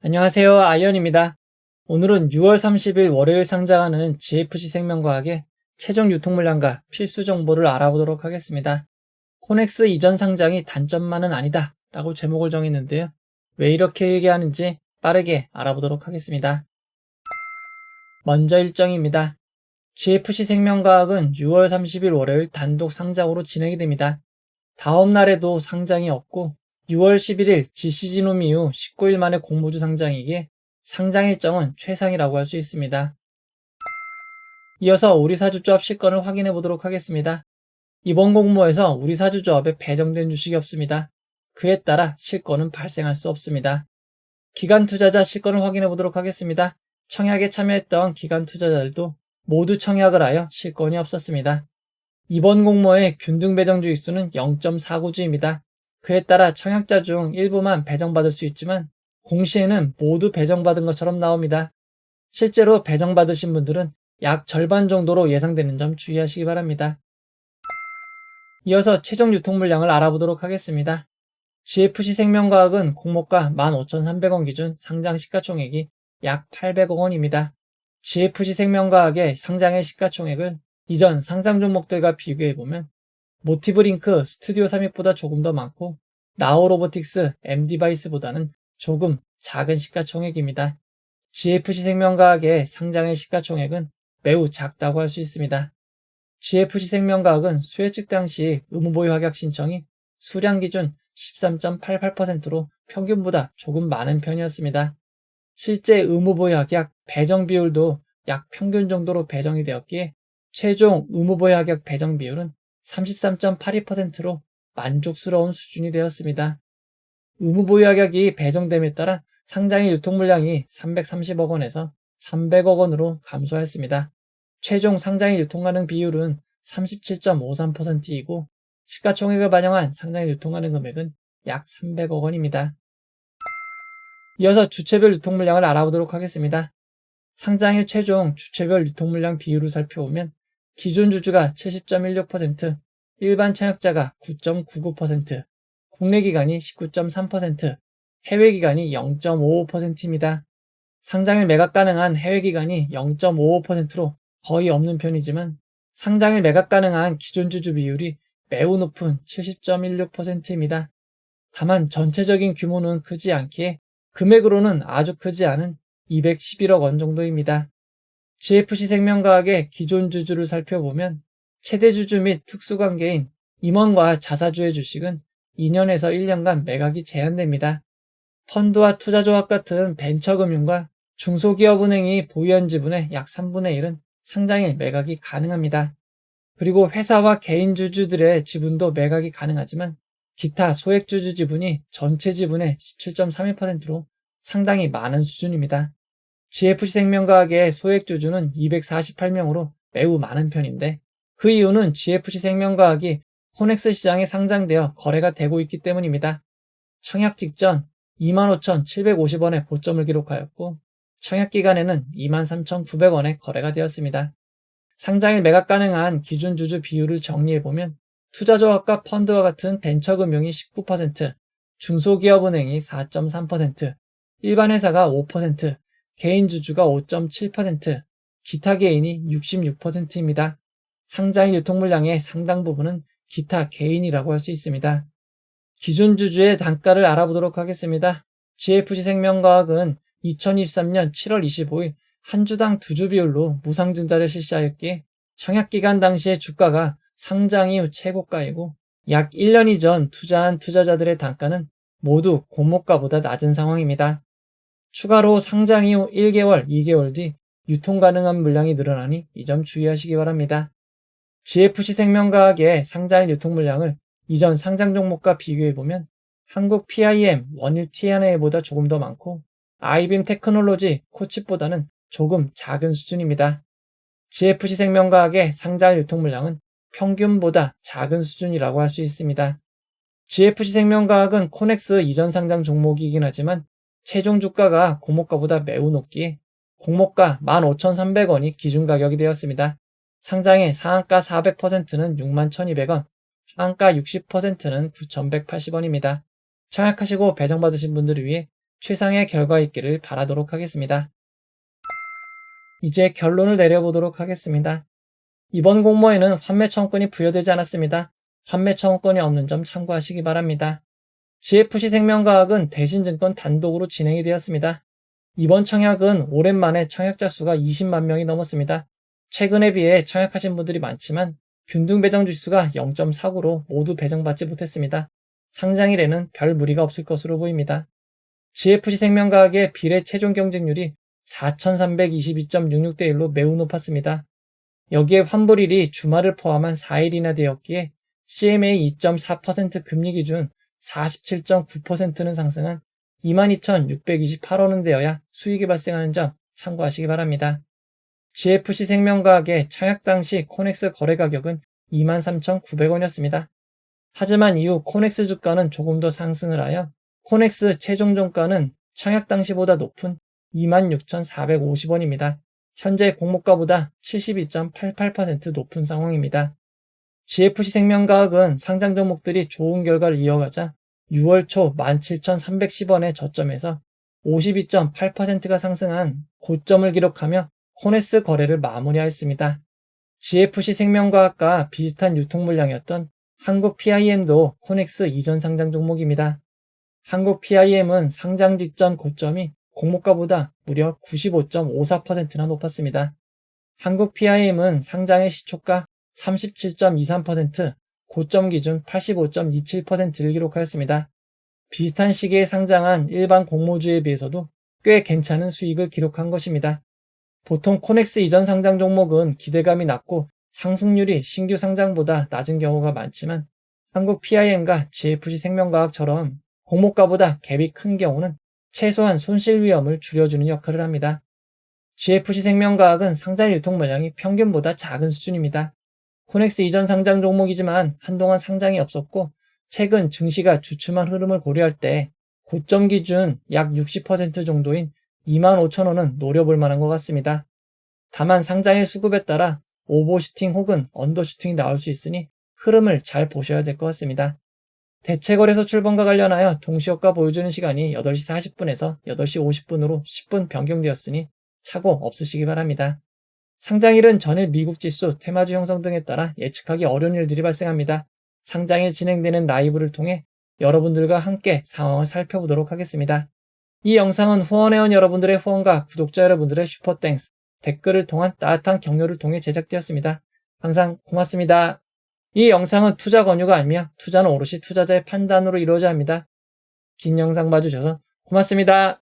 안녕하세요. 아이언입니다. 오늘은 6월 30일 월요일 상장하는 GFC 생명과학의 최종 유통 물량과 필수 정보를 알아보도록 하겠습니다. 코넥스 이전 상장이 단점만은 아니다 라고 제목을 정했는데요. 왜 이렇게 얘기하는지 빠르게 알아보도록 하겠습니다. 먼저 일정입니다. GFC 생명과학은 6월 30일 월요일 단독 상장으로 진행이 됩니다. 다음 날에도 상장이 없고 6월 11일 GC진홈 이후 19일 만에 공모주 상장이기에 상장 일정은 최상이라고 할 수 있습니다. 이어서 우리사주조합 실권을 확인해 보도록 하겠습니다. 이번 공모에서 우리사주조합에 배정된 주식이 없습니다. 그에 따라 실권은 발생할 수 없습니다. 기관 투자자 실권을 확인해 보도록 하겠습니다. 청약에 참여했던 기관 투자자들도 모두 청약을 하여 실권이 없었습니다. 이번 공모의 균등 배정 주익수는 0.49주입니다. 그에 따라 청약자 중 일부만 배정받을 수 있지만 공시에는 모두 배정받은 것처럼 나옵니다. 실제로 배정받으신 분들은 약 절반 정도로 예상되는 점 주의하시기 바랍니다. 이어서 최종 유통 물량을 알아보도록 하겠습니다. GFC 생명과학은 공모가 15,300원 기준 상장 시가총액이 약 800억 원입니다. GFC 생명과학의 상장의 시가총액을 이전 상장 종목들과 비교해보면 모티브링크 스튜디오 3윗보다 조금 더 많고 나우로보틱스 MD바이스보다는 조금 작은 시가총액입니다. GFC 생명과학의 상장의 시가총액은 매우 작다고 할 수 있습니다. GFC 생명과학은 수혜측 당시 의무보유 확약 신청이 수량 기준 13.88%로 평균보다 조금 많은 편이었습니다. 실제 의무보유 확약 배정 비율도 약 평균 정도로 배정이 되었기에 최종 의무보유 확약 배정 비율은 33.82%로 만족스러운 수준이 되었습니다. 의무보유 확약이 배정됨에 따라 상장의 유통 물량이 330억 원에서 300억 원으로 감소했습니다. 최종 상장의 유통 가능 비율은 37.53%이고 시가총액을 반영한 상장의 유통 가능 금액은 약 300억 원입니다. 이어서 주체별 유통 물량을 알아보도록 하겠습니다. 상장일 최종 주체별 유통 물량 비율을 살펴보면 기존 주주가 70.16%, 일반 청약자가 9.99%, 국내 기관이 19.3%, 해외 기관이 0.55%입니다. 상장일 매각 가능한 해외 기관이 0.55%로 거의 없는 편이지만 상장일 매각 가능한 기존 주주 비율이 매우 높은 70.16%입니다. 다만 전체적인 규모는 크지 않기에 금액으로는 아주 크지 않은 211억 원 정도입니다. GFC 생명과학의 기존 주주를 살펴보면 최대 주주 및 특수관계인 임원과 자사주의 주식은 2년에서 1년간 매각이 제한됩니다. 펀드와 투자조합 같은 벤처금융과 중소기업은행이 보유한 지분의 약 3분의 1은 상장일 매각이 가능합니다. 그리고 회사와 개인 주주들의 지분도 매각이 가능하지만 기타 소액주주 지분이 전체 지분의 17.32%로 상당히 많은 수준입니다. GFC 생명과학의 소액주주는 248명으로 매우 많은 편인데 그 이유는 GFC 생명과학이 코넥스 시장에 상장되어 거래가 되고 있기 때문입니다. 청약 직전 25,750원의 고점을 기록하였고 청약 기간에는 23,900원에 거래가 되었습니다. 상장일 매각 가능한 기존 주주 비율을 정리해보면 투자조합과 펀드와 같은 벤처금융이 19%, 중소기업은행이 4.3%, 일반 회사가 5%, 개인 주주가 5.7%, 기타 개인이 66%입니다. 상장일 유통 물량의 상당 부분은 기타 개인이라고 할 수 있습니다. 기존 주주의 단가를 알아보도록 하겠습니다. GFC 생명과학은 2023년 7월 25일 한 주당 2주 비율로 무상증자를 실시하였기에 청약기간 당시의 주가가 상장 이후 최고가이고 약 1년 이전 투자한 투자자들의 단가는 모두 공모가보다 낮은 상황입니다. 추가로 상장 이후 1개월, 2개월 뒤 유통 가능한 물량이 늘어나니 이 점 주의하시기 바랍니다. GFC 생명과학의 상장일 유통 물량을 이전 상장 종목과 비교해보면 한국 PIM, 원일 T&A보다 조금 더 많고 아이빔 테크놀로지, 코칩보다는 조금 작은 수준입니다. GFC 생명과학의 상장일 유통 물량은 평균보다 작은 수준이라고 할 수 있습니다. GFC 생명과학은 코넥스 이전 상장 종목이긴 하지만 최종 주가가 공모가보다 매우 높기에 공모가 15,300원이 기준 가격이 되었습니다. 상장의 상한가 400%는 61,200원, 하한가 60%는 9,180원입니다. 청약하시고 배정받으신 분들을 위해 최상의 결과 있기를 바라도록 하겠습니다. 이제 결론을 내려보도록 하겠습니다. 이번 공모에는 환매 청구권이 부여되지 않았습니다. 환매 청구권이 없는 점 참고하시기 바랍니다. GFC생명과학은 대신증권 단독으로 진행이 되었습니다. 이번 청약은 오랜만에 청약자 수가 20만 명이 넘었습니다. 최근에 비해 청약하신 분들이 많지만 균등 배정 주수가 0.49로 모두 배정받지 못했습니다. 상장일에는 별 무리가 없을 것으로 보입니다. GFC생명과학의 비례 최종 경쟁률이 4,322.66대 1로 매우 높았습니다. 여기에 환불일이 주말을 포함한 4일이나 되었기에 CMA 2.4% 금리 기준 47.9%는 상승한 22,628원은 되어야 수익이 발생하는 점 참고하시기 바랍니다. GFC생명과학의 청약 당시 코넥스 거래 가격은 23,900원이었습니다. 하지만 이후 코넥스 주가는 조금 더 상승을 하여 코넥스 최종 종가는 청약 당시보다 높은 26,450원입니다. 현재 공모가보다 72.88% 높은 상황입니다. GFC생명과학은 상장 종목들이 좋은 결과를 이어가자 6월 초 17,310원의 저점에서 52.8%가 상승한 고점을 기록하며 코넥스 거래를 마무리하였습니다. GFC생명과학과 비슷한 유통 물량이었던 한국 PIM도 코넥스 이전 상장 종목입니다. 한국 PIM은 상장 직전 고점이 공모가보다 무려 95.54%나 높았습니다. 한국 PIM은 상장의 시초가 37.23%, 고점 기준 85.27%를 기록하였습니다. 비슷한 시기에 상장한 일반 공모주에 비해서도 꽤 괜찮은 수익을 기록한 것입니다. 보통 코넥스 이전 상장 종목은 기대감이 낮고 상승률이 신규 상장보다 낮은 경우가 많지만 한국 PIM과 GFC생명과학처럼 공모가보다 갭이 큰 경우는 최소한 손실 위험을 줄여주는 역할을 합니다. GFC생명과학은 상장 유통 물량이 평균보다 작은 수준입니다. 코넥스 이전 상장 종목이지만 한동안 상장이 없었고 최근 증시가 주춤한 흐름을 고려할 때 고점 기준 약 60% 정도인 25,000원은 노려볼 만한 것 같습니다. 다만 상장의 수급에 따라 오버슈팅 혹은 언더슈팅이 나올 수 있으니 흐름을 잘 보셔야 될 것 같습니다. 대체거래소 출범과 관련하여 동시효과 보여주는 시간이 8시 40분에서 8시 50분으로 10분 변경되었으니 착오 없으시기 바랍니다. 상장일은 전일 미국 지수, 테마주 형성 등에 따라 예측하기 어려운 일들이 발생합니다. 상장일 진행되는 라이브를 통해 여러분들과 함께 상황을 살펴보도록 하겠습니다. 이 영상은 후원회원 여러분들의 후원과 구독자 여러분들의 슈퍼땡스, 댓글을 통한 따뜻한 격려를 통해 제작되었습니다. 항상 고맙습니다. 이 영상은 투자 권유가 아니며 투자는 오롯이 투자자의 판단으로 이루어져야 합니다. 긴 영상 봐주셔서 고맙습니다.